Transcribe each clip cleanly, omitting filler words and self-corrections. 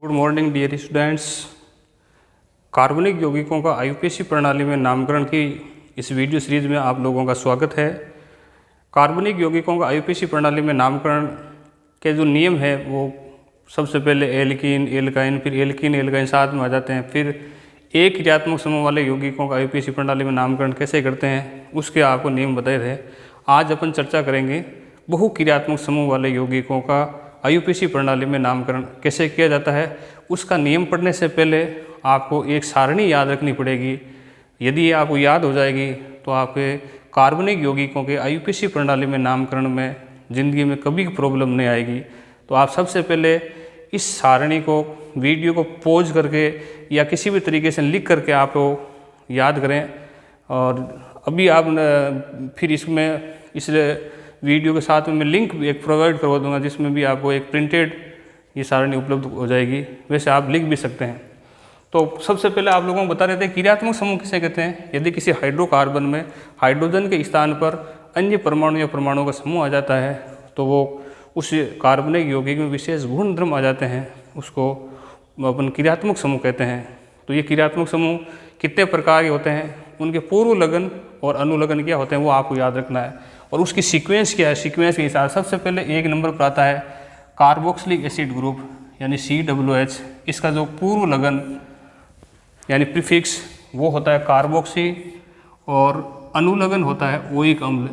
Good morning dear students. कार्बनिक यौगिकों का आईयूपीएसी प्रणाली में नामकरण की इस वीडियो सीरीज में आप लोगों का स्वागत है। कार्बनिक यौगिकों का आईयूपीएसी प्रणाली में नामकरण के जो नियम है वो सबसे पहले एल्कीन, एल्काइन, फिर एल्कीन एल्काइन साथ में आ जाते हैं। फिर एक क्रियात्मक समूह वाले यौगिकों का आईयूपीएसी प्रणाली में नामकरण कैसे करते हैं उसके आपको नियम बताए थे। आज अपन चर्चा करेंगे बहुक्रियात्मक समूह वाले यौगिकों का आईयूपीएसी प्रणाली में नामकरण कैसे किया जाता है। उसका नियम पढ़ने से पहले आपको एक सारणी याद रखनी पड़ेगी। यदि ये आपको याद हो जाएगी तो आपके कार्बनिक यौगिकों के आईयूपीएसी प्रणाली में नामकरण में ज़िंदगी में कभी प्रॉब्लम नहीं आएगी। तो आप सबसे पहले इस सारणी को वीडियो को पॉज करके या किसी भी तरीके से लिख करके आप याद करें। और अभी आप फिर इसमें इस वीडियो के साथ में मैं लिंक भी एक प्रोवाइड करवा दूंगा जिसमें भी आपको एक प्रिंटेड ये सारणी उपलब्ध हो जाएगी। वैसे आप लिख भी सकते हैं। तो सबसे पहले आप लोगों को बता रहे थे क्रियात्मक समूह किसे कहते हैं। यदि किसी हाइड्रोकार्बन में हाइड्रोजन के स्थान पर अन्य परमाणु या परमाणु का समूह आ जाता है तो वो उस कार्बनिक यौगिक में विशेष गुण धर्म आ जाते हैं, उसको अपन क्रियात्मक समूह कहते हैं। तो ये क्रियात्मक समूह कितने प्रकार के होते हैं, उनके पूर्व लगन और अनुलगन क्या होते हैं वो आपको याद रखना है। और उसकी सीक्वेंस क्या है, सीक्वेंस के हिसाब सबसे पहले एक नंबर पर आता है कार्बोक्सिलिक एसिड ग्रुप यानी COOH। इसका जो पूर्व लगन यानी प्रीफिक्स वो होता है कार्बोक्सी और अनुलगन होता है ओइक अम्ल।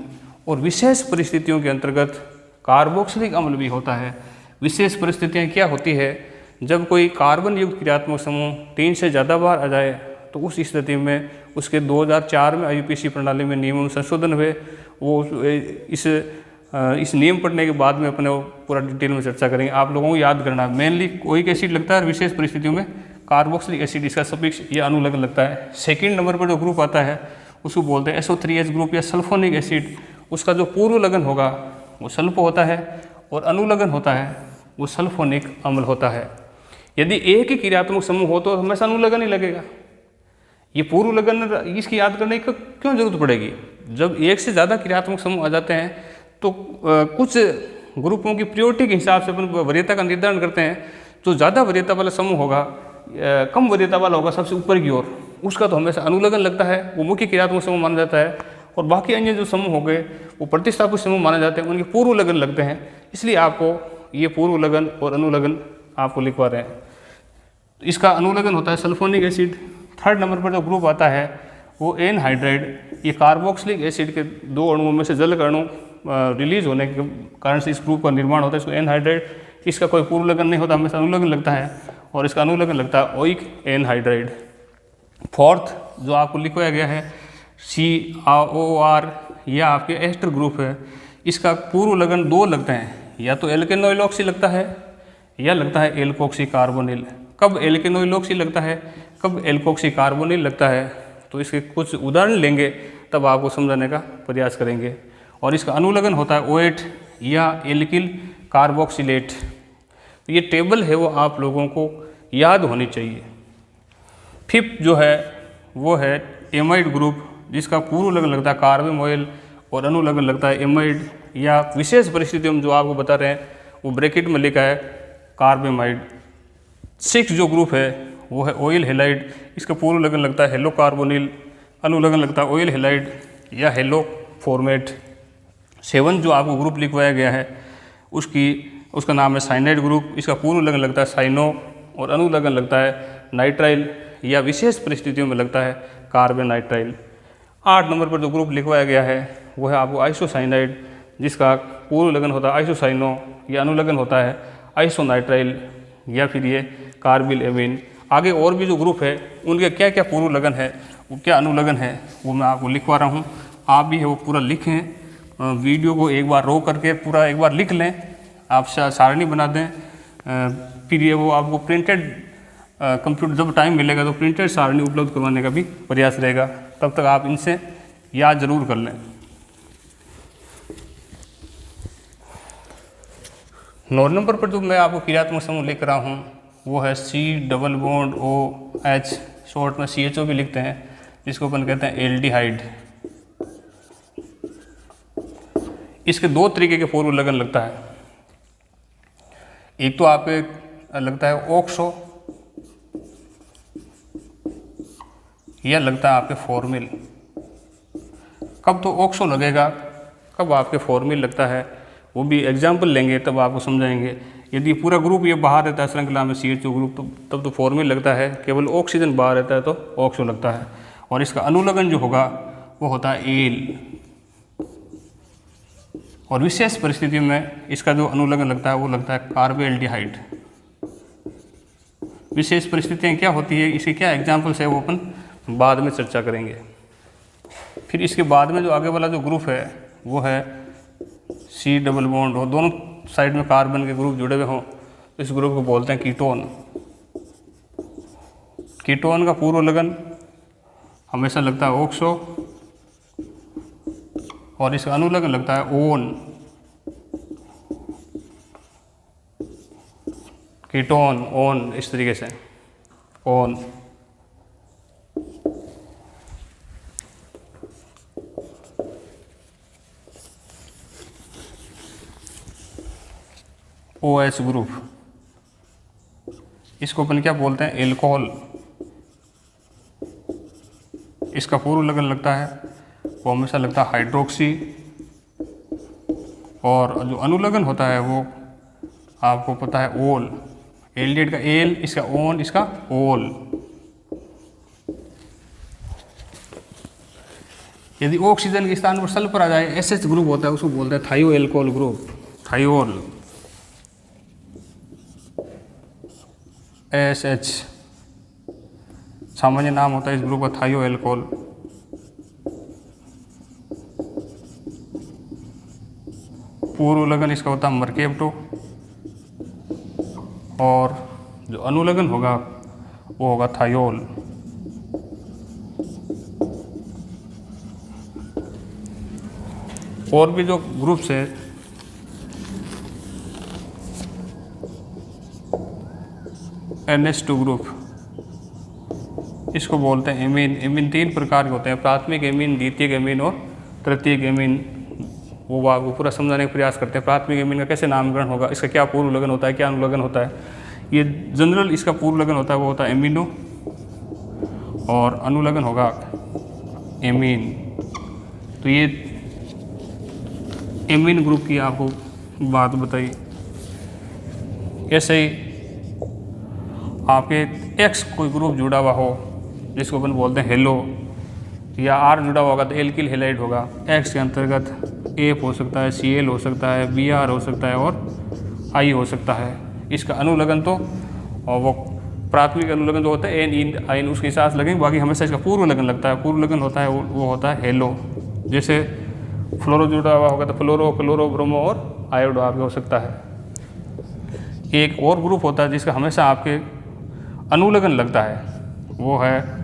और विशेष परिस्थितियों के अंतर्गत कार्बोक्सिलिक अम्ल भी होता है। विशेष परिस्थितियाँ क्या होती है, जब कोई कार्बन युक्त क्रियात्मक समूह 3 से ज़्यादा बार आ जाए तो उस स्थिति में उसके 2004 में आईयूपीएसी प्रणाली में नियमों में संशोधन हुए। वो इस नियम पढ़ने के बाद में अपने पूरा डिटेल में चर्चा करेंगे। आप लोगों को याद करना है मेनली ओइक एसिड लगता है और विशेष परिस्थितियों में कार्बोक्सिलिक एसिड इसका सफिक्स या अनुलगन लगता है। सेकंड नंबर पर जो ग्रुप आता है उसको बोलते हैं SO3H ग्रुप या सल्फोनिक एसिड। उसका जो पूर्व लगन होगा वो सल्फो होता है और अनुलगन होता है वो सल्फोनिक अम्ल होता है। यदि एक ही क्रियात्मक समूह हो तो हमेशा अनुलगन ही लगेगा। ये पूर्व लगन इसकी याद करने की क्यों जरूरत पड़ेगी। जब एक से ज़्यादा क्रियात्मक समूह आ जाते हैं तो कुछ ग्रुपों की प्रियोरिटी के हिसाब से अपन वरीयता का निर्धारण करते हैं। जो ज़्यादा वरीयता वाला समूह होगा, कम वरीयता वाला होगा सबसे ऊपर की ओर, उसका तो हमेशा अनुलगन लगता है, वो मुख्य क्रियात्मक समूह माना जाता है। और बाकी अन्य जो समूह हो गए वो प्रतिस्थापित समूह माने जाते हैं, उनके पूर्व लगन लगते हैं। इसलिए आपको ये पूर्व लगन और अनुलगन आपको लिखवा रहे हैं। तो इसका अनुलगन होता है सल्फोनिक एसिड। थर्ड नंबर पर जो ग्रुप आता है वो एनहाइड्राइड। ये कार्बोक्सिलिक एसिड के 2 अणुओं में से जल का अणु रिलीज होने के कारण से इस ग्रुप का निर्माण होता है, इसको एनहाइड्राइड। इसका कोई पूर्व लगन नहीं होता, हमेशा अनुलगन लगता है और इसका अनुलगन लगता है ओइक एनहाइड्राइड। फोर्थ जो आपको लिखवाया गया है COR, यह आपके एस्टर ग्रुप है। इसका पूर्व लगन 2 लगते हैं, या तो एल्केनोइलॉक्सी लगता है या लगता है एल्कोक्सी कार्बोनिल। कब एल्केनोइलॉक्सी लगता है, कब एल्कोक्सी कार्बोनिल लगता है, तो इसके कुछ उदाहरण लेंगे तब आपको समझाने का प्रयास करेंगे। और इसका अनुलगन होता है OH या एल्किल कार्बोक्सिलेट। ये टेबल है वो आप लोगों को याद होनी चाहिए। फिफ्थ जो है वो है एमाइड ग्रुप, जिसका पूर्व लगन लगता है कार्बेमोइल और अनुलगन लगता है एमाइड, या विशेष परिस्थितियों में जो आपको बता रहे हैं वो ब्रैकेट में लिखा है कार्बेमाइड। 6 जो ग्रुप है वो है ऑयल हेलाइड। इसका पूर्व लगन लगता है हेलो कार्बोनिल, अनुलगन लगता है ऑयल हेलाइड या हेलो फॉर्मेट। 7 जो आपको ग्रुप लिखवाया गया है उसका नाम है साइनाइड ग्रुप। इसका पूर्व लगन लगता है साइनो और अनुलगन लगता है नाइट्राइल, या विशेष परिस्थितियों में लगता है कार्बोनाइट्राइल। 8 नंबर पर जो ग्रुप लिखवाया गया है वो है आपको आइसोसाइनाइड, जिसका पूर्व लगन होता है आइसोसाइनो या अनुलगन होता है आइसोनाइट्राइल, या फिर ये कार्बिल एमीन। आगे और भी जो ग्रुप है उनके क्या क्या पूर्व लगन है, वो क्या अनुलगन है, वो मैं आपको लिखवा रहा हूँ। आप भी है वो पूरा लिखें, वीडियो को एक बार रो करके पूरा एक बार लिख लें, आप सारणी बना दें। फिर ये वो आपको प्रिंटेड कंप्यूटर जब टाइम मिलेगा तो प्रिंटेड सारणी उपलब्ध करवाने का भी प्रयास रहेगा। तब तक आप इनसे याद जरूर कर लें। 9 नंबर पर जो मैं आपको क्रियात्मक समूह लिख रहा हूँ वो है C+OH, शॉर्ट में CHO भी लिखते हैं, जिसको अपन कहते हैं एल्डिहाइड। इसके 2 तरीके के पूर्व लगन लगता है। एक तो आपके लगता है ऑक्सो, यह लगता है आपके फॉर्मिल। कब तो ऑक्सो लगेगा, कब आपके फॉर्मिल लगता है, वो भी एग्जाम्पल लेंगे तब आपको समझाएंगे। यदि पूरा ग्रुप ये बाहर रहता है श्रृंखला में CH2 ग्रुप, तो तब तो फॉर्मिल लगता है, केवल ऑक्सीजन बाहर रहता है तो ऑक्सो लगता है। और इसका अनुलग्न जो होगा वो होता है एल। और विशेष परिस्थितियों में इसका जो अनुलग्न लगता है वो लगता है कार्बोएल्डिहाइड। विशेष परिस्थितियाँ क्या होती है, इसके क्या एग्जाम्पल्स है, वो अपन बाद में चर्चा करेंगे। फिर इसके बाद में जो आगे वाला जो ग्रुप है वो है C डबल बॉन्ड हो, दोनों साइड में कार्बन के ग्रुप जुड़े हुए हों, तो इस ग्रुप को बोलते हैं कीटोन। कीटोन का पूर्व लगन हमेशा लगता है ऑक्सो और इसका अनुलग्न लगता है ओन। कीटोन ओन, इस तरीके से ओन। OH ग्रुप, इसको अपन क्या बोलते हैं, एल्कोहल। इसका पूर्व लगन लगता है वो हमेशा लगता है हाइड्रोक्सी, और जो अनुलग्न होता है वो आपको पता है ओल। एल्डिहाइड का एल, इसका ओन, इसका ओल। यदि ऑक्सीजन के स्थान पर सल्फर आ जाए, SH ग्रुप होता है, उसको बोलते हैं थायो एल्कोहल ग्रुप, थायोल। SH सामान्य नाम होता है इस ग्रुप का थायो एल्कोहल। पूर्व लगन इसका होता है मर्केप्टो, और जो अनुलग्न होगा वो होगा थायोल। और भी जो ग्रुप्स है, NH2 ग्रुप, इसको बोलते हैं एमीन। एमीन 3 प्रकार के होते हैं, प्राथमिक एमीन, द्वितीयक एमीन और तृतीयक एमीन। वो आपको पूरा समझाने का प्रयास करते हैं। प्राथमिक एमीन का कैसे नामकरण होगा, इसका क्या पूर्व लगन होता है, क्या अनुलग्न होता है, ये जनरल इसका पूर्व लगन होता है वो होता है एमिनो, और अनुलग्न होगा एमीन। तो ये एमीन ग्रुप की आपको बात बताई। ऐसे ही आपके X कोई ग्रुप जुड़ा हुआ हो, जिसको अपन बोलते हैं हेलो, या R जुड़ा हुआ होगा तो एल्किल हेलाइड होगा। X के अंतर्गत F हो सकता है, Cl हो सकता है, Br हो सकता है और I हो सकता है। इसका अनुलग्न तो, और वो प्राथमिक अनुलग्न जो होता है एन इन आइन, उसके साथ लगेंगे। बाकी हमेशा इसका पूर्व लगन लगता है। पूर्व लगन होता है वो होता है हेलो। जैसे फ्लोरो जुड़ा हुआ होगा तो फ्लोरो, क्लोरो, ब्रोमो और आयोडो आपके हो सकता है। एक और ग्रुप होता है जिसका हमेशा आपके अनुलग्न लगता है, वो है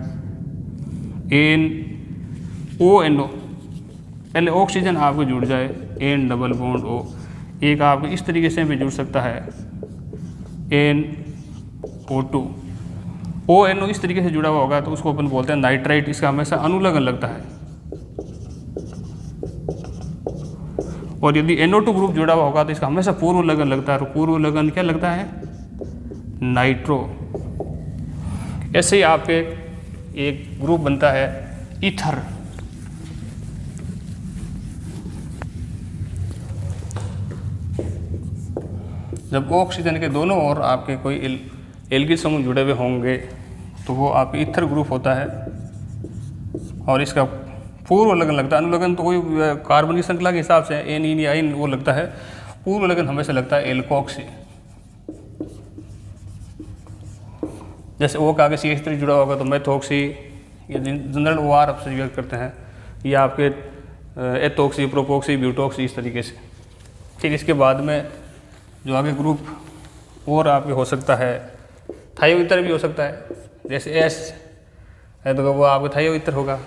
NONO। पहले ऑक्सीजन आपको जुड़ जाए, N डबल बॉन्ड O। एक आपको इस तरीके से भी जुड़ सकता है, NO2। ONO इस तरीके से जुड़ा हुआ होगा तो उसको अपन बोलते हैं नाइट्राइट। इसका हमेशा अनुलग्न लगता है। और यदि NO2 ग्रुप जुड़ा हुआ होगा तो इसका हमेशा पूर्व लगन लगता है। और पूर्व लगन क्या लगता है, नाइट्रो। ऐसे ही आपके एक ग्रुप बनता है ईथर। जब ऑक्सीजन के दोनों ओर आपके कोई एल्गिल समूह जुड़े हुए होंगे तो वो आपके ईथर ग्रुप होता है। और इसका पूर्व लगन लगता है। अनुलग्न तो कोई कार्बन की श्रृंखला के हिसाब से एन इन या आइन वो लगता है। पूर्व लगन हमेशा लगता है एल्कोक्सी। जैसे ओ का आगे CH3 जुड़ा होगा तो मेथोक्सी, ये जनरल OR आपसे व्यक्त करते हैं, या आपके एथोक्सी, प्रोपोक्सी, ब्यूटोक्सी, इस तरीके से। ठीक, इसके बाद में जो आगे ग्रुप और आपके हो सकता है थायो ईथर भी हो सकता है। जैसे S है तो वो आपका थायो ईथर होगा,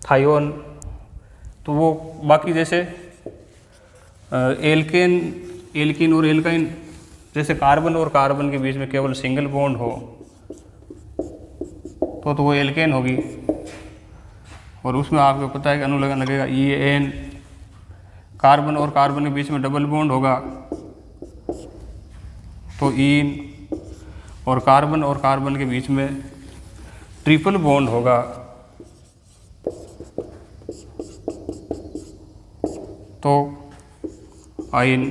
थायोन। तो वो बाकी जैसे एल्किन और एल्काइन, जैसे कार्बन और कार्बन के बीच में केवल सिंगल बॉन्ड हो तो वो एल्केन होगी। और उसमें आपको पता है कि अनुलग्न लगेगा EN। कार्बन और कार्बन के बीच में डबल बॉन्ड होगा तो ईन और कार्बन के बीच में ट्रिपल बॉन्ड होगा। तो आयन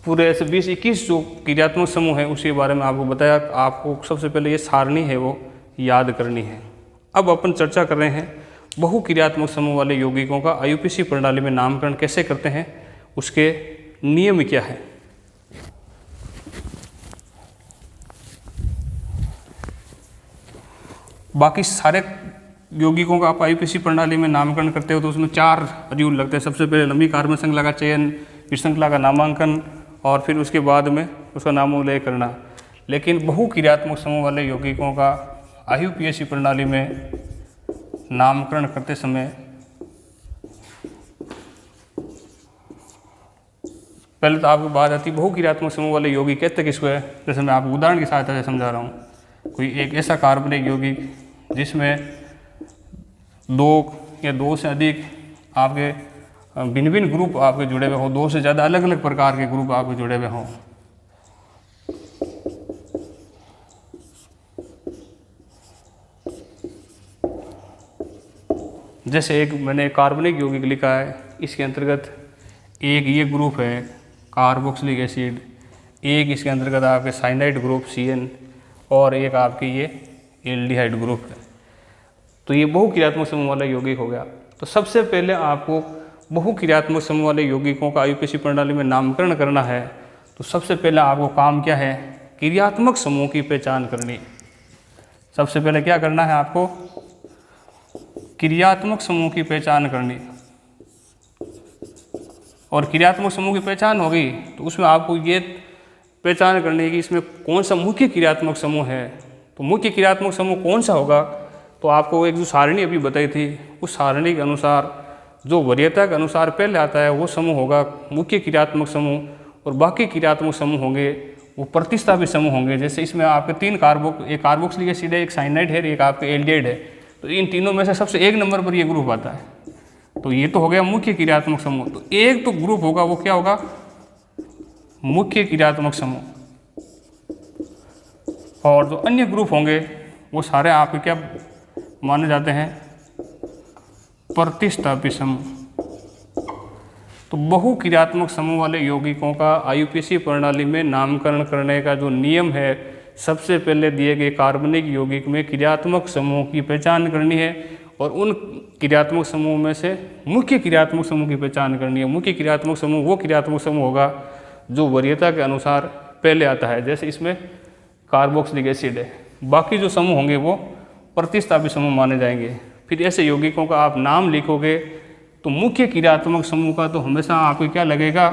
पूरे ऐसे 20-21 जो क्रियात्मक समूह है उसके बारे में आपको बताया। आपको सबसे पहले ये सारणी है वो याद करनी है। अब अपन चर्चा कर रहे हैं बहुक्रियात्मक समूह वाले यौगिकों का आईयूपीएसी प्रणाली में नामकरण कैसे करते हैं, उसके नियम क्या है। बाकी सारे यौगिकों का आप आईयूपीएसी प्रणाली में नामकरण करते हो तो उसमें 4 रूल लगते हैं। सबसे पहले लंबी कार्बन श्रृंखला का चयन, फिर श्रृंखला का नामांकन और फिर उसके बाद में उसका नामोल्लेख करना। लेकिन बहुक्रियात्मक समूह वाले यौगिकों का आईयूपीएसी प्रणाली में नामकरण करते समय पहले तो आपको बात आती है बहुक्रियात्मक समूह वाले यौगिक कहते किसको है। जैसे मैं आपको उदाहरण की सहायता से समझा रहा हूँ। कोई एक ऐसा कार्बनिक यौगिक जिसमें 2 या 2 से अधिक आपके भिन्न भिन्न ग्रुप आपके जुड़े हुए हों, 2 से ज़्यादा अलग अलग प्रकार के ग्रुप आपके जुड़े हुए हों। जैसे एक मैंने कार्बनिक यौगिक लिखा है, इसके अंतर्गत एक ये ग्रुप है कार्बोक्सिलिक एसिड, एक इसके अंतर्गत आपके साइनाइड ग्रुप CN और एक आपके ये एल्डिहाइड ग्रुप है। तो ये बहुक्रियात्मक समूह वाला यौगिक हो गया। तो सबसे पहले आपको बहुक्रियात्मक समूह वाले यौगिकों का आईयूपीएसी प्रणाली में नामकरण करना है। तो सबसे पहले आपको काम क्या है, क्रियात्मक समूह की पहचान करनी। सबसे पहले क्या करना है आपको, क्रियात्मक समूह की पहचान करनी। और क्रियात्मक समूह की पहचान होगी तो उसमें आपको ये पहचान करनी है कि इसमें कौन सा मुख्य क्रियात्मक समूह है। तो मुख्य क्रियात्मक समूह कौन सा होगा, तो आपको एक जो सारणी अभी बताई थी उस सारणी के अनुसार जो वरीयता के अनुसार पहले आता है वो समूह होगा मुख्य क्रियात्मक समूह, और बाकी क्रियात्मक समूह होंगे वो प्रतिस्थापित समूह होंगे। जैसे इसमें आपके 3 एक कार्बोक्सिलिक एसिड है, एक साइनाइड है, एक आपके एल्डिहाइड है। तो इन तीनों में से सबसे 1 नंबर पर ये ग्रुप आता है। तो ये तो हो गया मुख्य क्रियात्मक समूह। तो एक तो ग्रुप होगा वो क्या होगा, मुख्य क्रियात्मक समूह, और जो अन्य ग्रुप होंगे वो सारे आपके क्या माने जाते हैं, प्रतिस्थापित समूह। तो बहुक्रियात्मक समूह वाले यौगिकों का आईयूपीएसी प्रणाली में नामकरण करने का जो नियम है, सबसे पहले दिए गए कार्बनिक यौगिक में क्रियात्मक समूह की पहचान करनी है और उन क्रियात्मक समूह में से मुख्य क्रियात्मक समूह की पहचान करनी है। मुख्य क्रियात्मक समूह वो क्रियात्मक समूह होगा जो वरीयता के अनुसार पहले आता है। जैसे इसमें कार्बोक्सिलिक एसिड है, बाकी जो समूह होंगे वो प्रतिस्थापित समूह माने जाएंगे। फिर ऐसे यौगिकों का आप नाम लिखोगे तो मुख्य क्रियात्मक समूह का तो हमेशा आपको क्या लगेगा,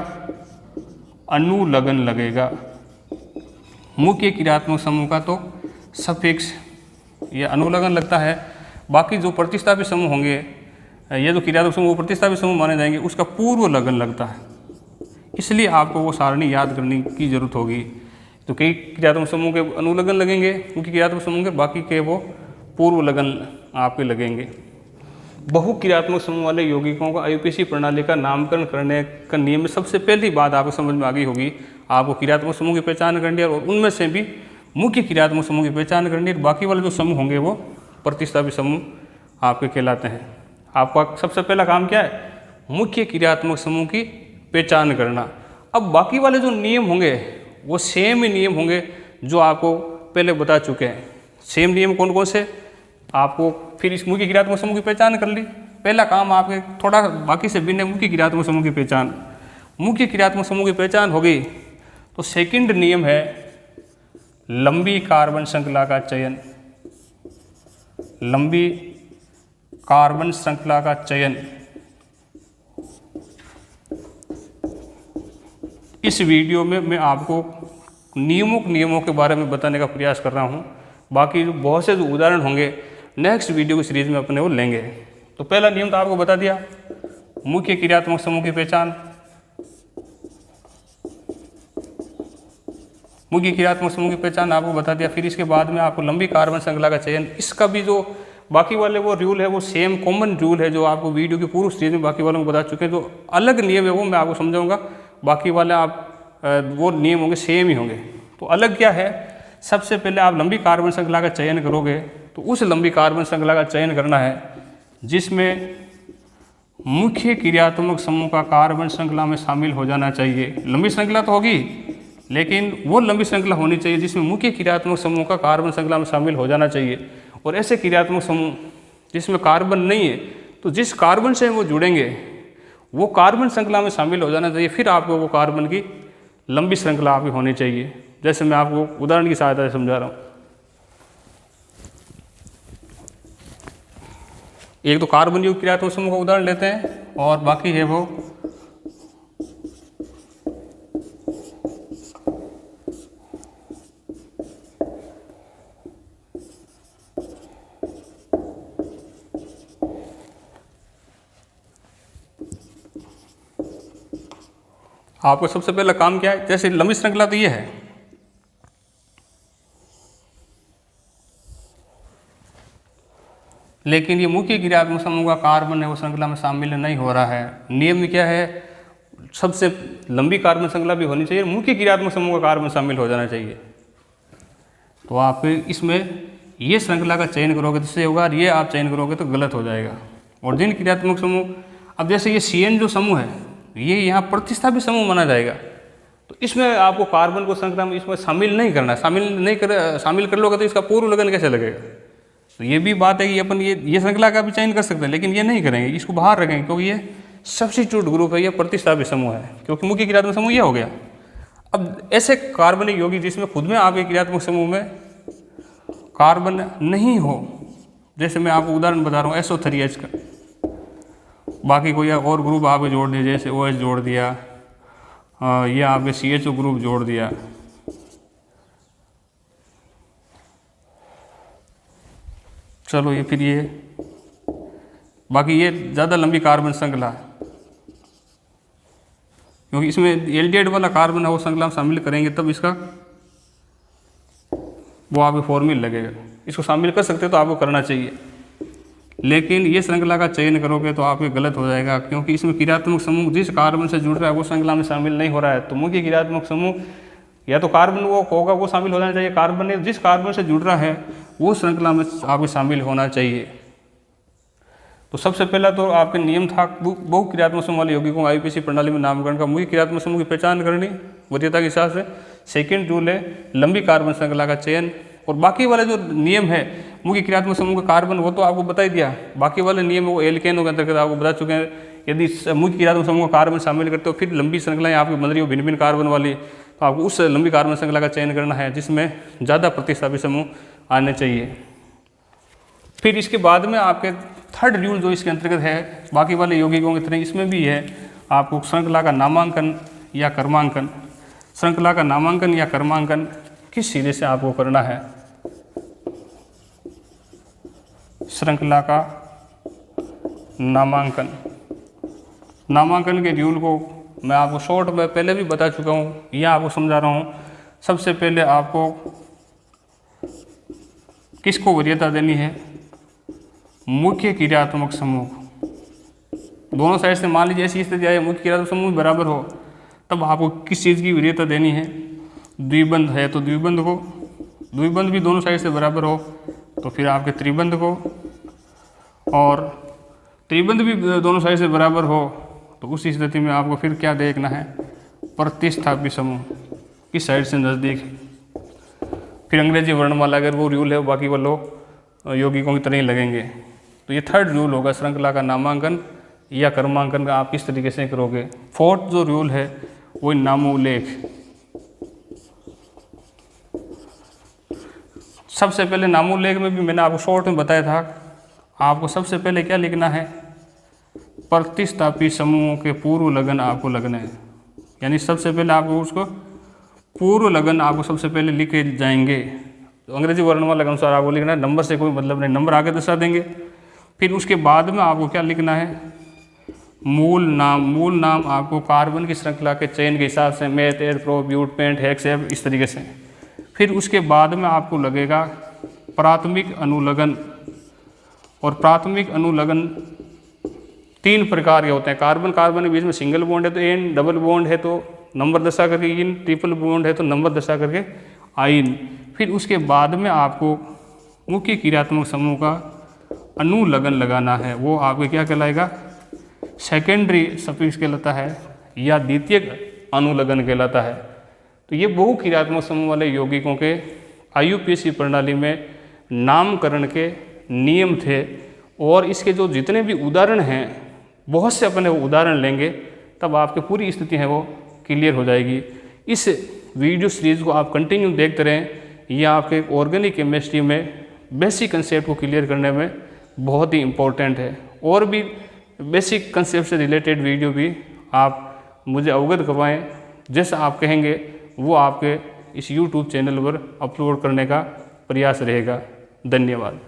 अनुलग्न लगेगा। मुख्य क्रियात्मक समूह का तो सफिक्स या अनुलग्न लगता है। बाकी जो प्रतिस्थापित समूह होंगे, ये जो क्रियात्मक समूह वो प्रतिस्थापित समूह माने जाएंगे, उसका पूर्व लगन लगता है। इसलिए आपको वो सारणी याद करने की जरूरत होगी। तो कई क्रियात्मक समूह के अनुलग्न लगेंगे मुख्य क्रियात्मक समूह के, बाकी के वो पूर्व लगन आपके लगेंगे। बहुक्रियात्मक समूह वाले यौगिकों का आईयूपीएसी प्रणाली का नामकरण करने का नियम में सबसे पहली बात आपको समझ में आ गई होगी। आपको क्रियात्मक समूह की पहचान करनी है और उनमें से भी मुख्य क्रियात्मक समूह की पहचान करनी है। बाकी वाले जो समूह होंगे वो प्रतिस्थापित समूह आपके कहलाते हैं। आपका सबसे पहला काम क्या है, मुख्य क्रियात्मक समूह की पहचान करना। अब बाकी वाले जो नियम होंगे वो सेम ही नियम होंगे जो आपको पहले बता चुके हैं। सेम नियम कौन कौन से, आपको फिर इस मुख्य क्रियात्मक समूह की पहचान कर ली। पहला काम आपके थोड़ा बाकी से भिन्न मुख्य क्रियात्मक समूह की पहचान। मुख्य क्रियात्मक समूह की पहचान होगी तो सेकंड नियम है लंबी कार्बन श्रृंखला का चयन। लंबी कार्बन श्रृंखला का चयन। इस वीडियो में मैं आपको नियमों के बारे में बताने का प्रयास कर रहा हूँ। बाकी जो बहुत से जो उदाहरण होंगे नेक्स्ट वीडियो की सीरीज में अपने वो लेंगे। तो पहला नियम तो आपको बता दिया, मुख्य क्रियात्मक समूह की पहचान। मुख्य क्रियात्मक समूह की पहचान आपको बता दिया। फिर इसके बाद में आपको लंबी कार्बन श्रृंखला का चयन। इसका भी जो बाकी वाले वो रूल है वो सेम कॉमन रूल है जो आपको वीडियो की पूर्व सीरीज में बाकी वालों को बता चुके हैं। जो अलग नियम है वो मैं आपको समझाऊंगा। बाकी वाले आप वो नियम होंगे सेम ही होंगे। तो अलग क्या है, सबसे पहले आप लंबी कार्बन श्रृंखला का चयन करोगे तो उस लंबी कार्बन श्रृंखला का चयन करना है जिसमें मुख्य क्रियात्मक समूह का कार्बन श्रृंखला में शामिल हो जाना चाहिए। लंबी श्रृंखला तो होगी लेकिन वो लंबी श्रृंखला होनी चाहिए जिसमें मुख्य क्रियात्मक समूह का कार्बन श्रृंखला में शामिल हो जाना चाहिए। और ऐसे क्रियात्मक समूह जिसमें कार्बन नहीं है तो जिस कार्बन से वो जुड़ेंगे वो कार्बन श्रृंखला में शामिल हो जाना चाहिए। फिर आपको वो कार्बन की लंबी श्रृंखला आपकी होनी चाहिए। जैसे मैं आपको उदाहरण की सहायता से समझा रहा हूँ। एक तो कार्बन युक्त क्रियात्मक समूह का उदाहरण लेते हैं और बाकी है वो आपको सबसे पहला काम क्या है, जैसे लंबी श्रृंखला तो ये है, लेकिन ये मुख्य क्रियात्मक समूह का कार्बन है वो श्रृंखला में शामिल नहीं हो रहा है। नियम क्या है, सबसे लंबी कार्बन श्रृंखला भी होनी चाहिए, मुख्य क्रियात्मक समूह का कार्बन शामिल हो जाना चाहिए। तो आप इसमें ये श्रृंखला का चयन करोगे तो सही होगा, और ये आप चयन करोगे तो गलत हो जाएगा। और जिन क्रियात्मक समूह, अब जैसे ये CN जो समूह है ये यहाँ प्रतिस्थापित समूह माना जाएगा, तो इसमें आपको कार्बन को श्रृंखला में इसमें शामिल नहीं करना। शामिल कर लोगे तो इसका पूर्व लगन कैसे लगेगा। तो ये भी बात है कि अपन ये श्रृंखला का भी चयन कर सकते हैं, लेकिन ये नहीं करेंगे, इसको बाहर रखेंगे क्योंकि ये सब्स्टिट्यूट ग्रुप है, ये प्रतिस्थापित समूह है, क्योंकि मुख्य क्रियात्मक समूह ये हो गया। अब ऐसे कार्बनिक यौगिक जिसमें खुद में आपके क्रियात्मक समूह में कार्बन नहीं हो, जैसे मैं आपको उदाहरण बता रहा हूँ SO3H का, बाकी कोई और ग्रुप आपके जोड़ दिया, जैसे OH जोड़ दिया, ये आपके CHO ग्रुप जोड़ दिया, चलो ये फिर ये बाकी ये ज़्यादा लंबी कार्बन श्रृंखला है, क्योंकि इसमें एल्डिहाइड वाला कार्बन है वो श्रृंखला में शामिल करेंगे तब इसका वो आपको फॉर्मूला लगेगा। इसको शामिल कर सकते तो आपको करना चाहिए, लेकिन ये श्रृंखला का चयन करोगे तो आपके गलत हो जाएगा, क्योंकि इसमें क्रियात्मक समूह जिस कार्बन से जुड़ रहा है वो श्रृंखला में शामिल नहीं हो रहा है। तो मुख्य क्रियात्मक समूह या तो कार्बन वो होगा वो शामिल हो जाना चाहिए, कार्बन ने जिस कार्बन से जुड़ रहा है वो श्रृंखला में आपको शामिल होना चाहिए। तो सबसे पहला तो आपके नियम था बहु क्रियात्मक समूह वाले यौगिकों को IUPAC प्रणाली में नामकरण का, मुख्य क्रियात्मक समूह की पहचान करनी वरीयता के हिसाब से। सेकेंड रूल है लंबी कार्बन श्रृंखला का चयन, और बाकी वाले जो नियम है मुख्य क्रियात्मक समूह का कार्बन वो तो आपको बता ही दिया, बाकी वाले नियम वो एल्केनों के अंतर्गत आपको बता चुके हैं। यदि मुख्य क्रियात्मक समूह का कार्बन शामिल करते हो फिर लंबी श्रृंखलाएं आपकी बन रही हो भिन्न भिन्न कार्बन वाली, तो आपको उस लंबी कार्बन श्रृंखला का चयन करना है जिसमें ज़्यादा प्रतिस्थापित समूह आने चाहिए। फिर इसके बाद में आपके थर्ड रूल जो इसके अंतर्गत है, बाकी वाले यौगिकों की तरह इसमें भी है आपको श्रृंखला का नामांकन या क्रमांकन। श्रृंखला का नामांकन या क्रमांकन किस सिरे से आपको करना है। श्रृंखला का नामांकन, नामांकन के रूल को मैं आपको शॉर्ट में पहले भी बता चुका हूँ, यह आपको समझा रहा हूँ। सबसे पहले आपको किसको वरीयता देनी है, मुख्य क्रियात्मक समूह। दोनों साइड से मान लीजिए ऐसी स्थिति आई मुख्य क्रियात्मक समूह बराबर हो, तब आपको किस चीज़ की वरीयता देनी है। द्विबंध है तो द्विबंध को, द्विबंध भी दोनों साइड से बराबर हो तो फिर आपके त्रिबंध को, और त्रिबंध भी दोनों साइड से बराबर हो तो उस स्थिति में आपको फिर क्या देखना है, प्रतिस्थापित समूह किस साइड से नज़दीक है। फिर अंग्रेजी वर्णमाला अगर वो रूल है बाकी वालों यौगिकों की तरह ही लगेंगे। तो ये थर्ड रूल होगा श्रृंखला का नामांकन या क्रमांकन का आप किस तरीके से करोगे। फोर्थ जो रूल है वो नामोल्लेख। सबसे पहले नामोल्लेख में भी मैंने आपको शॉर्ट में बताया था, आपको सबसे पहले क्या लिखना है, प्रतिस्थापित समूहों के पूर्व लगन आपको लगने हैं। यानी सबसे पहले आपको उसको पूर्व लगन आपको सबसे पहले लिखे जाएंगे। तो अंग्रेजी वर्णमाला के अनुसार आपको लिखना है, नंबर से कोई मतलब नहीं, नंबर आगे दर्शा देंगे। फिर उसके बाद में आपको क्या लिखना है, मूल नाम। मूल नाम आपको कार्बन की श्रृंखला के चयन के हिसाब से मेथ, एर, प्रो, ब्यूट, पेंट, हेक्स, एफ, इस तरीके से। फिर उसके बाद में आपको लगेगा प्राथमिक अनुलग्न, और प्राथमिक अनुलग्न 3 प्रकार के होते हैं। कार्बन कार्बन के बीच में सिंगल बॉन्ड है तो एन, डबल बॉन्ड है तो नंबर दर्शा करके इन, ट्रिपल बॉन्ड है तो नंबर दर्शा करके आइन। फिर उसके बाद में आपको मुख्य क्रियात्मक समूह का अनुलग्न लगाना है, वो आपके क्या कहलाएगा, सेकेंडरी सफिक्स कहलाता है या द्वितीयक अनुलग्न कहलाता है। तो ये बहु क्रियात्मक समूह वाले यौगिकों के IUPAC प्रणाली में नामकरण के नियम थे। और इसके जो जितने भी उदाहरण हैं, बहुत से अपने उदाहरण लेंगे तब आपकी पूरी स्थिति है वो क्लियर हो जाएगी। इस वीडियो सीरीज़ को आप कंटिन्यू देखते रहें, यह आपके ऑर्गेनिक केमिस्ट्री में बेसिक कंसेप्ट को क्लियर करने में बहुत ही इम्पोर्टेंट है। और भी बेसिक कंसेप्ट से रिलेटेड वीडियो भी आप मुझे अवगत करवाएं, जैसा आप कहेंगे वो आपके इस YouTube चैनल पर अपलोड करने का प्रयास रहेगा। धन्यवाद।